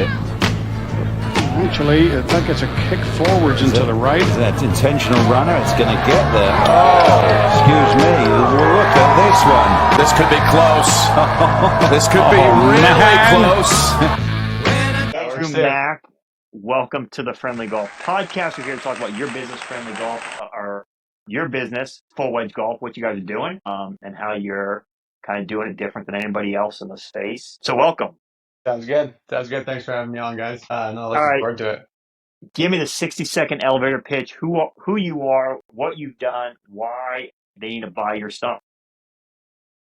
it. Actually, I think it's a kick forwards into the right. Is that intentional runner? It's going to get there. Oh, excuse me. Look at this one. This could be close. This could be really close. Andrew Mack, welcome to the Friendly Golf Podcast. We're here to talk about your business, Friendly Golf, or your business, Full Wedge Golf, what you guys are doing, and how you're kind of doing it different than anybody else in the space. So welcome. Sounds good. Thanks for having me on, guys. Looking forward to it. Give me the 60-second elevator pitch. Who you are, what you've done, why they need to buy your stuff.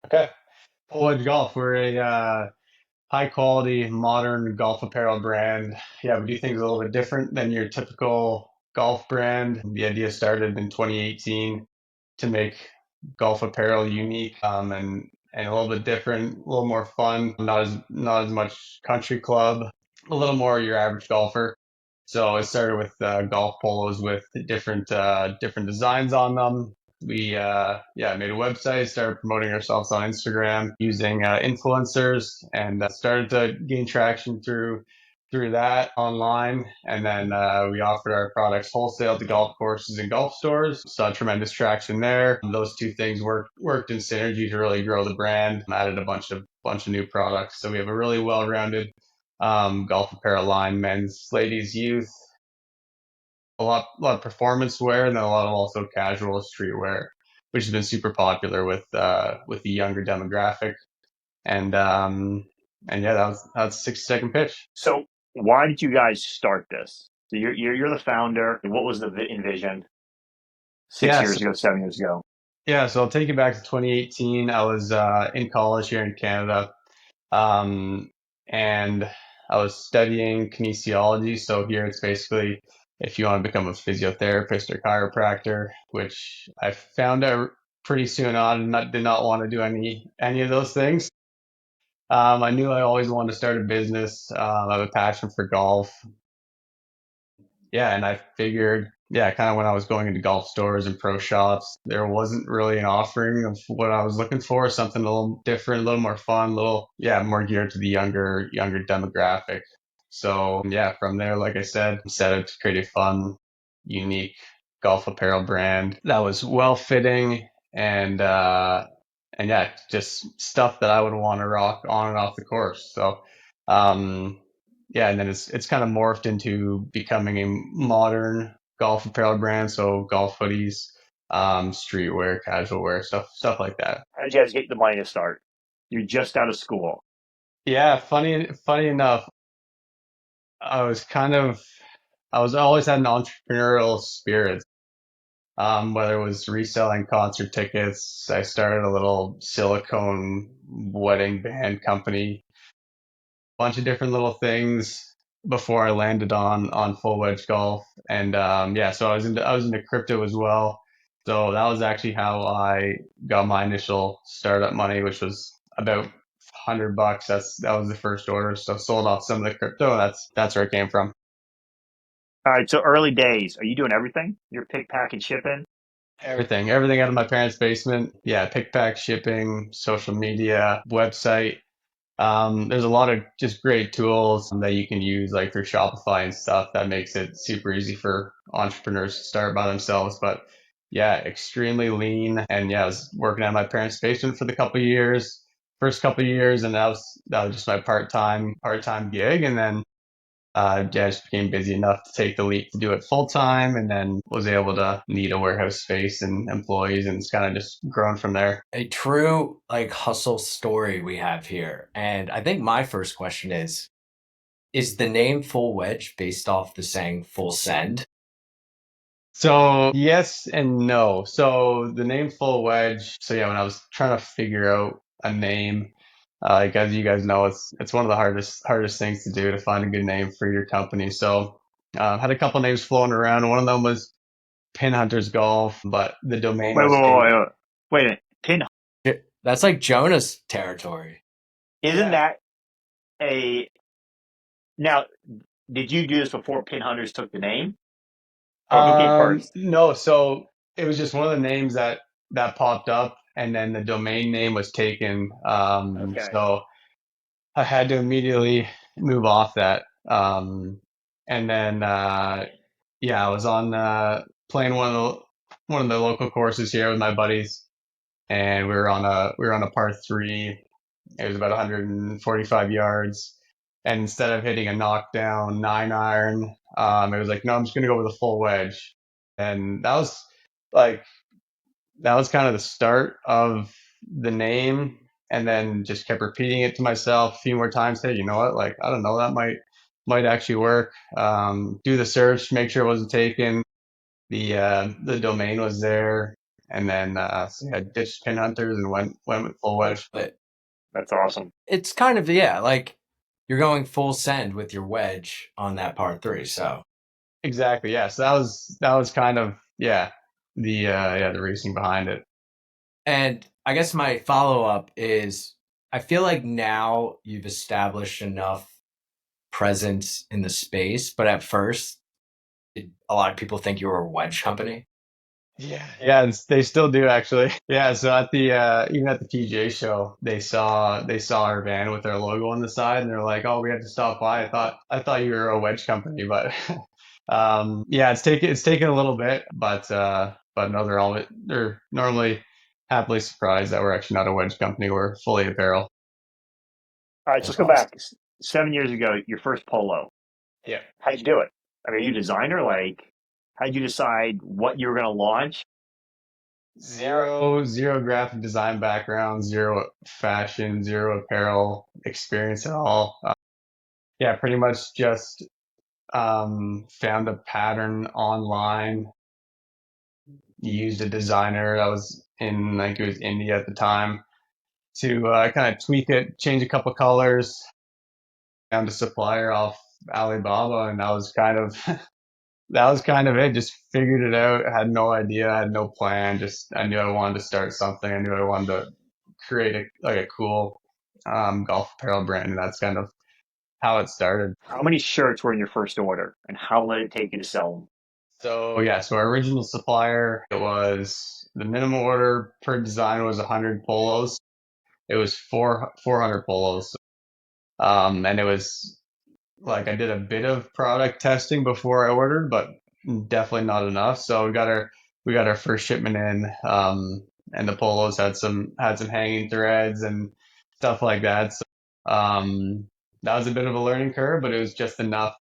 Okay. Full Wedge Golf. We're a high quality, modern golf apparel brand. Yeah, we do things a little bit different than your typical golf brand. The idea started in 2018 to make golf apparel unique and a little bit different, a little more fun, not as much country club, a little more your average golfer. So it started with golf polos with different designs on them. We made a website, started promoting ourselves on Instagram using influencers, and started to gain traction through that online. And then we offered our products wholesale to golf courses and golf stores. Saw tremendous traction there. Those two things worked in synergy to really grow the brand. Added a bunch of new products. So we have a really well-rounded golf apparel line, men's, ladies, youth, a lot of performance wear, and then a lot of also casual streetwear, which has been super popular with the younger demographic. And yeah, that was a 60-second pitch. So why did you guys start this? So you're the founder. What was the envision 7 years ago? Yeah, so I'll take you back to 2018. I was in college here in Canada, and I was studying kinesiology. So here it's basically if you want to become a physiotherapist or chiropractor, which I found out pretty soon on, and did not want to do any of those things. I knew I always wanted to start a business. I have a passion for golf. Yeah, and I figured, kind of when I was going into golf stores and pro shops, there wasn't really an offering of what I was looking for, something a little different, a little more fun, more geared to the younger demographic. So yeah, from there, like I said, set out to create a fun, unique golf apparel brand that was well fitting and yeah, just stuff that I would want to rock on and off the course. So yeah, and then it's kind of morphed into becoming a modern golf apparel brand. So golf hoodies, streetwear, casual wear, stuff like that. How did you guys get the money to start? You're just out of school. Yeah, funny enough, I always had an entrepreneurial spirit. Whether it was reselling concert tickets, I started a little silicone wedding band company, bunch of different little things before I landed on Full Wedge Golf. And so I was into crypto as well. So that was actually how I got my initial startup money, which was about $100. That was the first order. So sold off some of the crypto, and that's where it came from. All right, so early days, are you doing everything? You're pick, pack, and shipping? Everything out of my parents' basement. Yeah, pick, pack, shipping, social media, website. There's a lot of just great tools that you can use, like through Shopify and stuff, that makes it super easy for entrepreneurs to start by themselves. But yeah, extremely lean. And yeah, I was working at my parents' basement for the first couple of years, and that was just my part-time gig. And then I just became busy enough to take the leap to do it full time, and then was able to need a warehouse space and employees, and it's kind of just grown from there. A true hustle story we have here. And I think my first question is the name Full Wedge based off the saying full send? So yes and no. So the name Full Wedge. So yeah, when I was trying to figure out a name, as you guys know, it's one of the hardest things to do, to find a good name for your company. So had a couple names floating around. One of them was Pin Hunters Golf, but the domain Wait a minute. Pin. That's like Jonah's territory. Isn't that a... Now, did you do this before Pin Hunters took the name? Or who came first? No, so it was just one of the names that popped up, and then the domain name was taken. Okay. So I had to immediately move off that. And then yeah, I was on playing one of the local courses here with my buddies, and we were on a par three. It was about 145 yards, and instead of hitting a knockdown 9 iron, it was like, no, I'm just gonna go with a full wedge, and like that was kind of the start of the name. And then just kept repeating it to myself a few more times. Hey, you know what? Like, I don't know, that might actually work. Do the search, make sure it wasn't taken. The domain was there, and then so yeah, ditched pin hunters and went with full wedge. But That's awesome. it's kind of, yeah, like you're going full send with your wedge on that par three. So Exactly, yeah. So that was kind of, yeah, the reasoning behind it. and I guess my follow up is I feel like now you've established enough presence in the space, but at first, a lot of people think you were a wedge company. Yeah, they still do actually. Yeah, so at the even at the PGA show, they saw our van with our logo on the side, and they're like, "Oh, we had to stop by. I thought you were a wedge company." But yeah, it's taken a little bit, but no, they're normally happily surprised that we're actually not a wedge company. We're fully apparel. All right, so That's let's go awesome. back. 7 years ago, your first polo. Yeah. How'd you do it? I mean, are you a designer? Like, how'd you decide what you were going to launch? Zero graphic design background, zero fashion, zero apparel experience at all. Yeah, pretty much just found a pattern online, used a designer that was in, like, it was India at the time, to kind of tweak it, change a couple colors, found a supplier off Alibaba, and that was kind of that was kind of it. Just figured it out. I had no idea, I had no plan. Just I knew I wanted to start something. I knew I wanted to create a cool golf apparel brand, and that's kind of how it started. How many shirts were in your first order, and how long did it take you to sell them? So yeah, so our original supplier, it was the minimum order per design was 100 polos. It was 400 polos. And it was like I did a bit of product testing before I ordered, but definitely not enough. So we got our first shipment in, and the polos had some hanging threads and stuff like that. So that was a bit of a learning curve, but it was just enough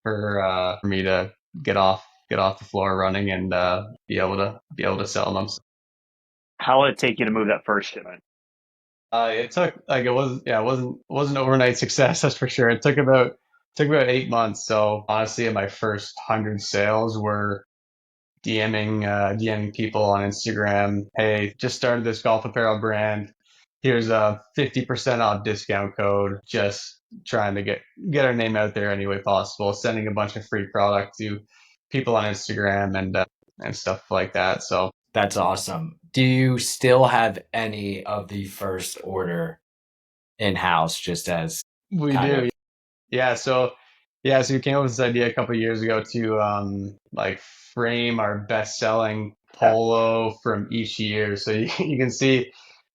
for me to get off the floor running and be able to sell them. How long did it take you to move that first shipment? It took like it wasn't overnight success, that's for sure. Took about 8 months. So honestly, my first 100 sales were DMing people on Instagram. Hey, just started this golf apparel brand. Here's a 50% off discount code. Just trying to get our name out there any way possible. Sending a bunch of free product to people on Instagram and stuff like that. So That's awesome. Do you still have any of the first order in house just as we kind do. of Yeah, so we came up with this idea a couple of years ago to like frame our best-selling polo from each year. So you can see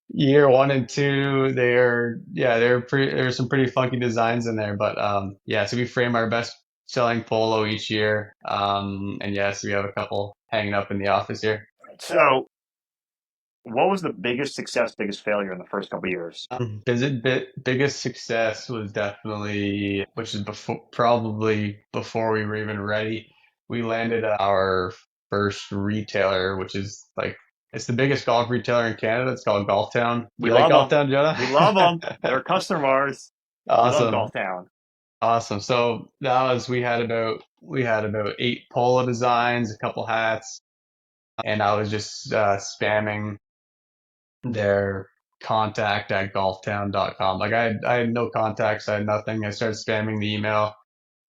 year one and two, there's some pretty funky designs in there. But yeah, so we frame our best-selling polo each year. And yeah, so we have a couple hanging up in the office here. So, what was the biggest success, biggest failure in the first couple of years? Biggest success was definitely, which is probably before we were even ready. We landed our first retailer, which is like it's the biggest golf retailer in Canada. It's called Golf Town. We You like love Golf them. Town, Jonah? We love them. They're customers. We love Awesome, Golf Town. awesome. So that was we had about 8 polo designs, a couple hats, and I was just spamming their contact at golftown.com. Like I had no contacts, I had nothing. I started spamming the email.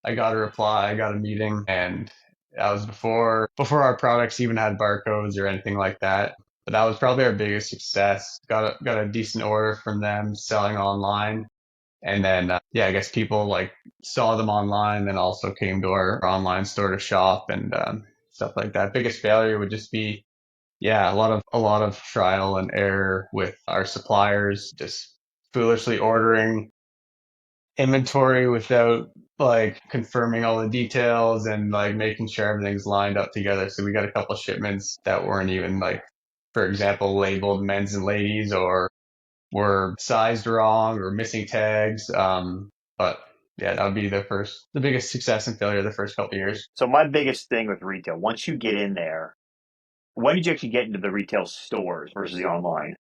I got a reply, I got a meeting, and that was before our products even had barcodes or anything like that. But that was probably our biggest success. Got a decent order from them selling online. And then yeah, I guess people like saw them online, then also came to our online store to shop and stuff like that. Biggest failure would just be yeah, a lot of trial and error with our suppliers, just foolishly ordering inventory without like confirming all the details and like making sure everything's lined up together. So we got a couple shipments that weren't even like, for example, labeled men's and ladies, or were sized wrong or missing tags. But yeah, that would be the biggest success and failure the first couple of years. So my biggest thing with retail, once you get in there, when did you actually get into the retail stores versus the online?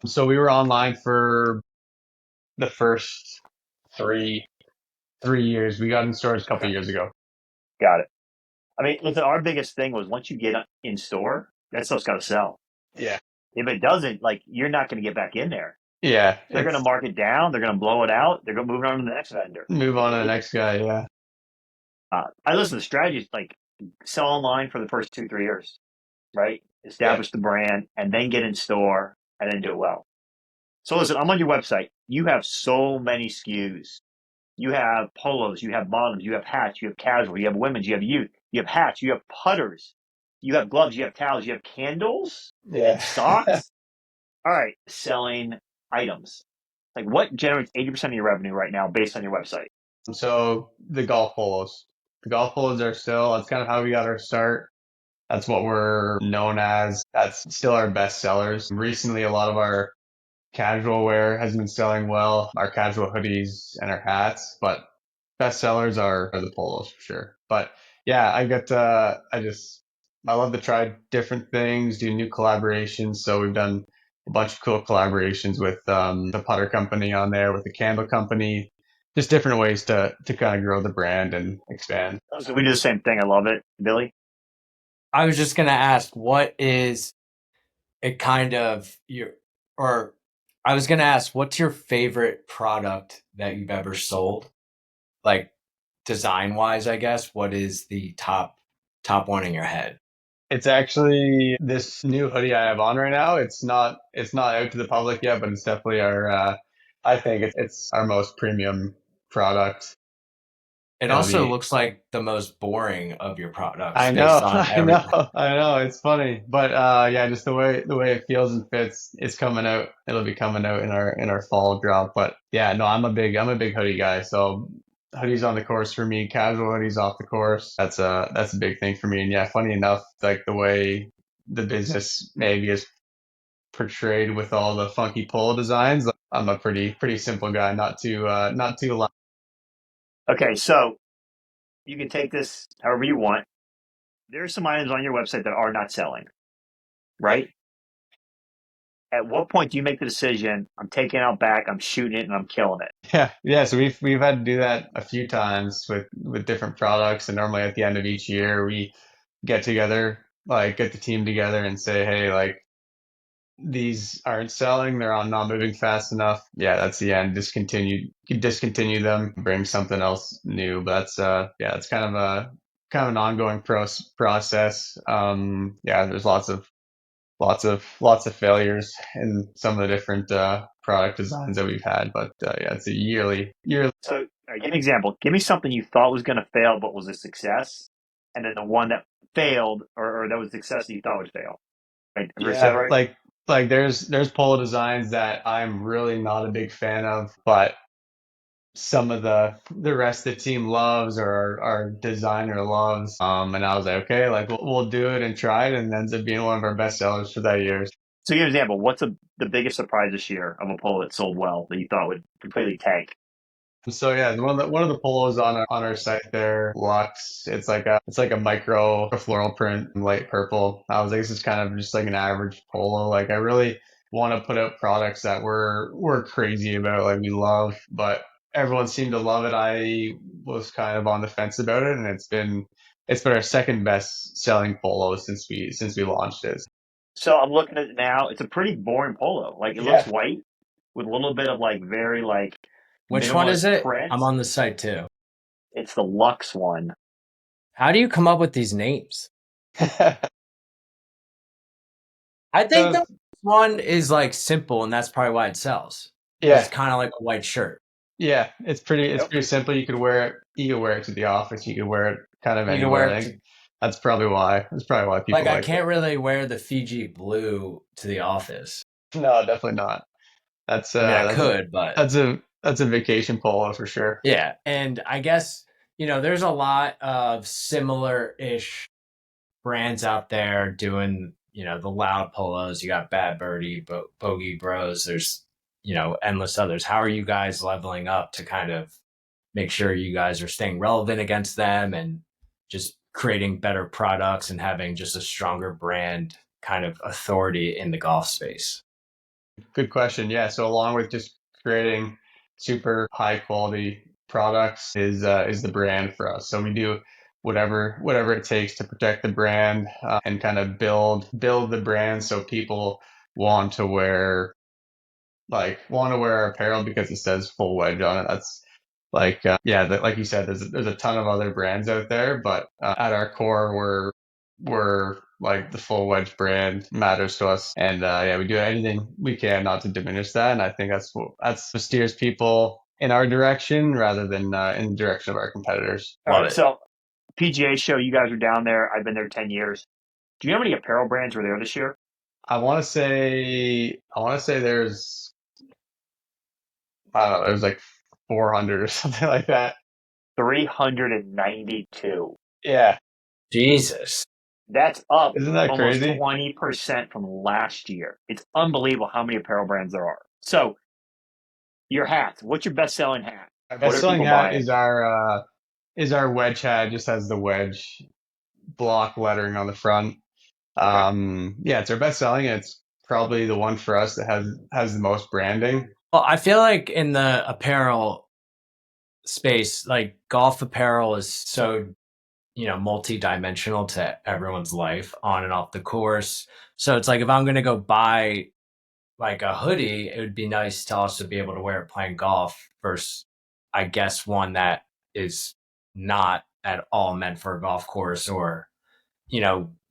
So we were online for the first three years. We got in stores a couple of years ago. Got it. I mean, listen, our biggest thing was once you get in store, that stuff's got to sell. Yeah. If it doesn't, like, you're not going to get back in there. Yeah. They're going to mark it down. They're going to blow it out. They're going to move on to the next vendor. Move on to the next guy. Yeah. I listen to strategies like sell online for the first 2-3 years, right? Establish the brand and then get in store and then do it well. So listen, I'm on your website. You have so many SKUs. You have polos, you have bottoms, you have hats, you have casual, you have women's, you have youth, you have hats, you have putters, you have gloves, you have towels, you have candles, Yeah. socks. All right, selling items. Like what generates 80% of your revenue right now based on your website? So the golf polos. The golf polos are still, that's kind of how we got our start. That's what we're known as. That's still our best sellers. Recently, a lot of our casual wear has been selling well, our casual hoodies and our hats, but best sellers are the polos for sure. But yeah, I love to try different things, do new collaborations. So we've done a bunch of cool collaborations with the putter company on there, with the candle company, just different ways to kind of grow the brand and expand. So we do the same thing. I love it. Billy? I was just gonna ask, what is it kind of I was gonna ask, what's your favorite product that you've ever sold? Like design wise, I guess. What is the top one in your head? It's actually this new hoodie I have on right now. It's not out to the public yet, but it's definitely I think it's our most premium product. It also looks like the most boring of your products I based know, on I everything. know, I know. It's funny, but yeah, just the way it feels and fits. It's coming out. It'll be coming out in our fall drop. But yeah, no, I'm a big hoodie guy. So hoodies on the course for me, casual hoodies off the course. That's a big thing for me. And yeah, funny enough, like the way the business maybe is portrayed with all the funky polo designs. I'm a pretty simple guy, not too loud. Okay, so you can take this however you want. There are some items on your website that are not selling, right? At what point do you make the decision, I'm taking it out back, I'm shooting it, and I'm killing it? Yeah. So we've had to do that a few times with different products, and normally at the end of each year we get together, like get the team together and say, hey, like these aren't selling, they're not moving fast enough. Yeah, that's the end. Discontinue them, bring something else new. But that's yeah, it's kind of an ongoing process. Yeah, there's lots of failures in some of the different product designs that we've had, but yeah, it's a yearly. So, all right, give me an example. Give me something you thought was going to fail but was a success, and then the one that failed or that was a success that you thought would fail. Right? Have I said Yeah, right? like there's polo designs that I'm really not a big fan of, but some of the rest of the team loves, or our designer loves. And I was like, okay, like we'll do it and try it, and it ends up being one of our best sellers for that year. So, give me an example. What's the biggest surprise this year of a polo that sold well that you thought would completely tank? So yeah, one of the polos on our site there, Lux. It's like a micro floral print in light purple. I was like, this is kind of just like an average polo. Like I really want to put out products that we're crazy about, like we love, but everyone seemed to love it. I was kind of on the fence about it, and it's been our second best selling polo since we launched it. So, I'm looking at it now. It's a pretty boring polo. Like, it looks Yeah. white with a little bit of like very like Which one is minimalist it? print. I'm on the site too. It's the Lux one. How do you come up with these names? I think So, the one is like simple, and that's probably why it sells. yeah. It's kind of like a white shirt. Yeah, it's Yep. pretty simple. You could wear it to the office. You could wear it kind of You can anywhere. wear I it think that's probably why. That's probably why people like I like can't really wear the Fiji blue to the office. it. No, definitely not. That's I mean, I that's could, but that's a That's a vacation polo for sure. Yeah. And I guess, there's a lot of similar-ish brands out there doing, the loud polos. You got Bad Birdie, Bogey Bros. There's, endless others. How are you guys leveling up to kind of make sure you guys are staying relevant against them and just creating better products and having just a stronger brand kind of authority in the golf space? Good question. Yeah. So along with just creating super high quality products is the brand for us. So we do whatever it takes to protect the brand and kind of build the brand so people want to wear our apparel because it says Full Wedge on it. That's like you said, there's a ton of other brands out there, but at our core, we're like the Full Wedge brand matters to us, and yeah, we do anything we can not to diminish that, and I think that's what steers people in our direction rather than in the direction of our competitors. All right, so PGA show, you guys are down there. I've been there 10 years. Do you know how many apparel brands were there this year? I want to say there's I don't know, there's like 400 or something like that. 392. Yeah, Jesus. That's up isn't that almost crazy? 20% from last year. It's unbelievable how many apparel brands there are. So, your hats. What's your best-selling hat? Our What are best-selling people hat buying? is our wedge hat. It just has the wedge block lettering on the front. Yeah, it's our best selling. It's probably the one for us that has the most branding. Well, I feel like in the apparel space, like golf apparel is so, multi-dimensional to everyone's life on and off the course. So it's like if I'm going to go buy like a hoodie, it would be nice to also be able to wear it playing golf versus, I guess, one that is not at all meant for a golf course or,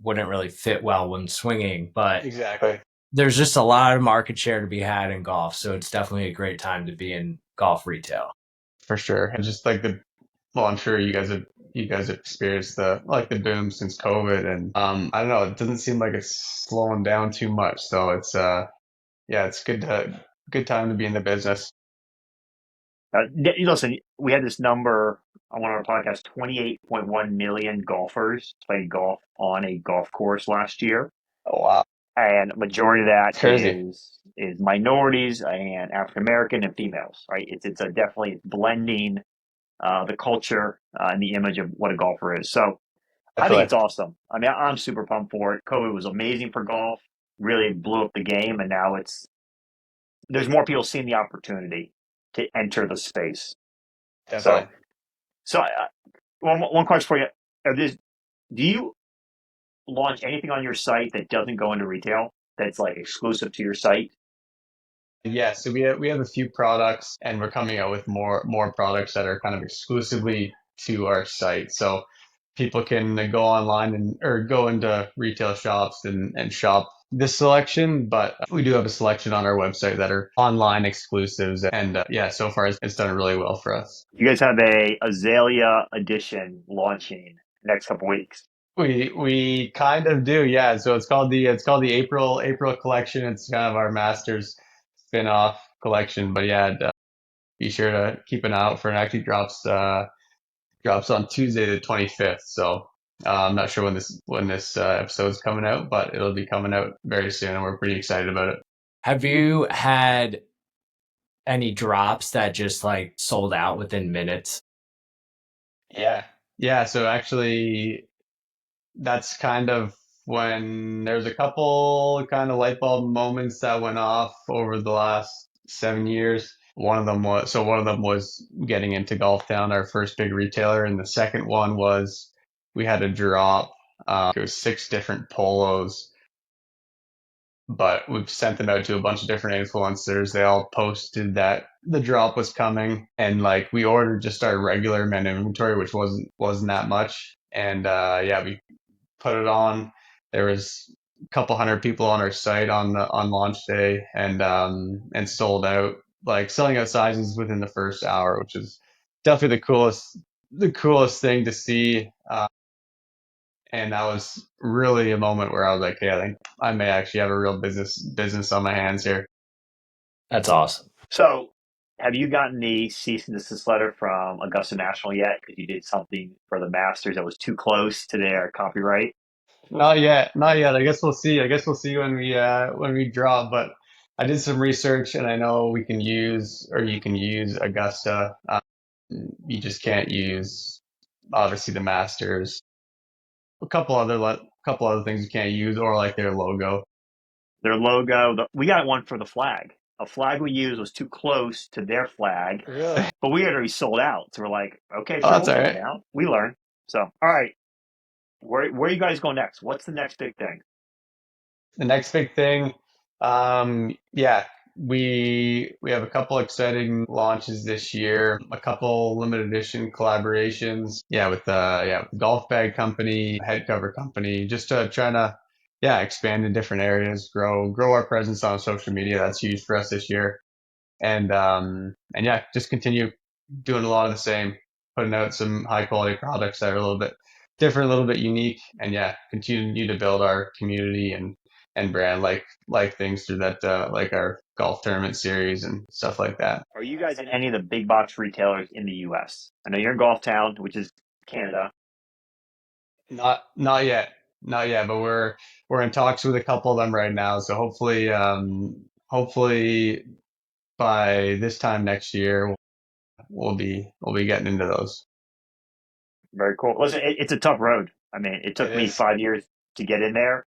wouldn't really fit well when swinging. But Exactly. there's just a lot of market share to be had in golf. So it's definitely a great time to be in golf retail. For sure. And just like I'm sure you guys have experienced the boom since COVID, and I don't know, it doesn't seem like it's slowing down too much. So it's yeah, it's good time to be in the business. Listen, we had this number on one of our podcasts: 28.1 million golfers played golf on a golf course last year, Oh wow, and majority of that it's crazy. is minorities and African American and females. Right? It's a definitely blending the culture and the image of what a golfer is. So I think it's Definitely. awesome. I mean, I'm super pumped for it. COVID was amazing for golf, really blew up the game, and now there's more people seeing the opportunity to enter the space. So, Definitely. one question for you: do you launch anything on your site that doesn't go into retail? That's like exclusive to your site? Yeah, so we have a few products, and we're coming out with more products that are kind of exclusively to our site. So people can go online or go into retail shops and shop this selection, but we do have a selection on our website that are online exclusives, and yeah, so far it's done really well for us. You guys have a Azalea edition launching next couple weeks. We kind of do, yeah. So it's called the April collection. It's kind of our Masters spin-off collection, but yeah, be sure to keep an eye out for it. It actually drops on Tuesday the 25th. So I'm not sure when this episode's coming out, but it'll be coming out very soon, and we're pretty excited about it. Have you had any drops that just like sold out within minutes? Yeah. Yeah, so actually that's kind of when there's a couple kind of light bulb moments that went off over the last 7 years. One of them was getting into Golf Town, our first big retailer, and the second one was we had a drop. It was 6 different polos, but we've sent them out to a bunch of different influencers. They all posted that the drop was coming, and like we ordered just our regular men inventory, which wasn't that much, and yeah, we put it on. There was a couple hundred people on our site on launch day, and sold out, like selling out sizes within the first hour, which is definitely the coolest thing to see. And that was really a moment where I was like, hey, I think I may actually have a real business on my hands here. That's awesome. So, have you gotten the cease and desist letter from Augusta National yet? Because you did something for the Masters that was too close to their copyright. Not yet, not yet. I guess we'll see. I guess we'll see when we draw. But I did some research, and I know we can use, or you can use Augusta. You just can't use, obviously, the Masters. Couple other things you can't use, or like their logo. Their logo. We got one for the flag. A flag we used was too close to their flag, Really? but we had already sold out. So we're like, okay, Oh, sure, that's we'll all take it right. down. We learn. So, all right, where are you guys going next? What's the next big thing? The next big thing, yeah, we have a couple exciting launches this year, a couple limited edition collaborations, with golf bag company, head cover company, just trying to expand in different areas, grow our presence on social media. That's huge for us this year, and yeah, just continue doing a lot of the same, putting out some high quality products that are a little bit different, a little bit unique, and yeah, continue to build our community and brand like things through that like our golf tournament series and stuff like that. Are you guys in any of the big box retailers in the U.S.? I know you're in Golf Town, which is Canada. Not yet, not yet, but we're in talks with a couple of them right now. So hopefully by this time next year we'll be getting into those. Very cool. Listen, it's a tough road. I mean, it took It me is. 5 years to get in there.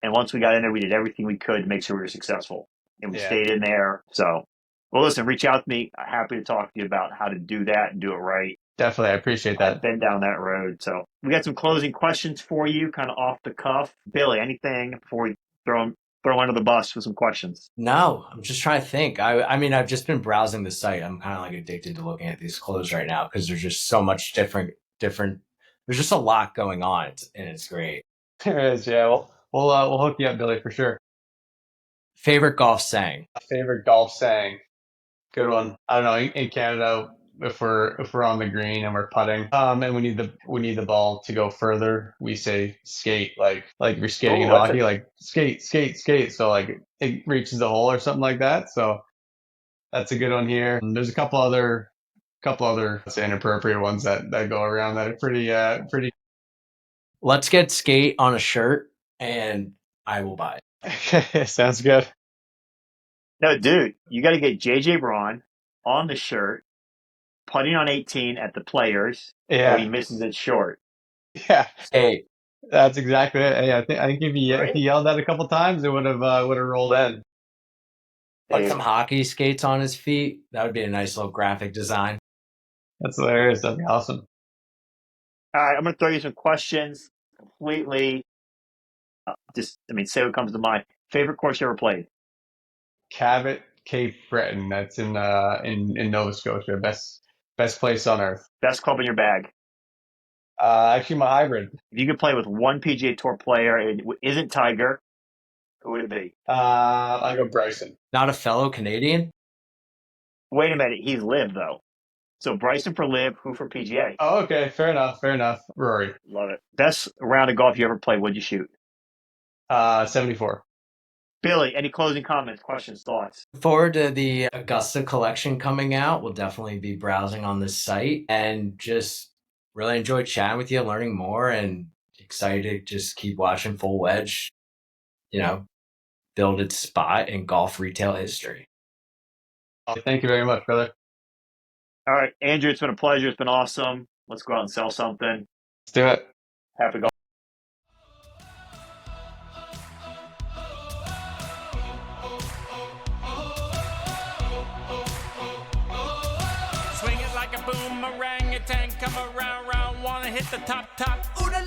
And once we got in there, we did everything we could to make sure we were successful. And we Yeah, stayed in there. So, well, listen, reach out to me. I'm happy to talk to you about how to do that and do it right. definitely. I appreciate I've that. been down that road. So, we got some closing questions for you, kind of off the cuff. Billy, anything before we throw under the bus with some questions? No, I'm just trying to think. I mean, I've just been browsing the site. I'm kind of like addicted to looking at these clothes right now because there's just so much different. There's just a lot going on, and it's great. There is, yeah. We'll hook you up, Billy, for sure. Favorite golf saying? Favorite golf saying? Good one. I don't know. In Canada, if we're on the green and we're putting, and we need the ball to go further, we say skate. Like if you're skating in Oh, that's hockey, like skate, skate, skate. So like it reaches the hole or something like that. So that's a good one here. And there's a couple other let's say inappropriate ones that go around that are pretty. Let's get skate on a shirt, and I will buy it. Sounds good. No, dude, you got to get JJ Braun on the shirt, putting on 18 at the Players, or he Yeah, misses it short. yeah. Hey, That's exactly it. Hey, I think if Right? he yelled that a couple times, it would have rolled in. put Hey, some hockey skates on his feet. That would be a nice little graphic design. That's hilarious. That'd be awesome. all right, I'm going to throw you some questions completely. Say what comes to mind. Favorite course you ever played? Cabot, Cape Breton. That's in Nova Scotia. Best place on earth. Best club in your bag? Actually, my hybrid. If you could play with one PGA Tour player, it isn't Tiger, who would it be? I go Bryson. Not a fellow Canadian? Wait a minute, he's Liv though. So Bryson for Liv, who for PGA? Oh, okay. Fair enough. Rory. Love it. Best round of golf you ever played? What'd you shoot? 74. Billy, any closing comments, questions, thoughts? Forward to the Augusta collection coming out. We'll definitely be browsing on this site and just really enjoyed chatting with you, learning more, and excited to just keep watching Full Wedge, build its spot in golf retail history. Thank you very much, brother. All right, Andrew, it's been a pleasure. It's been awesome. Let's go out and sell something. Let's do it. Happy golf. Swing it like a boomerang, a tank come around, wanna hit the top. Ooh la la.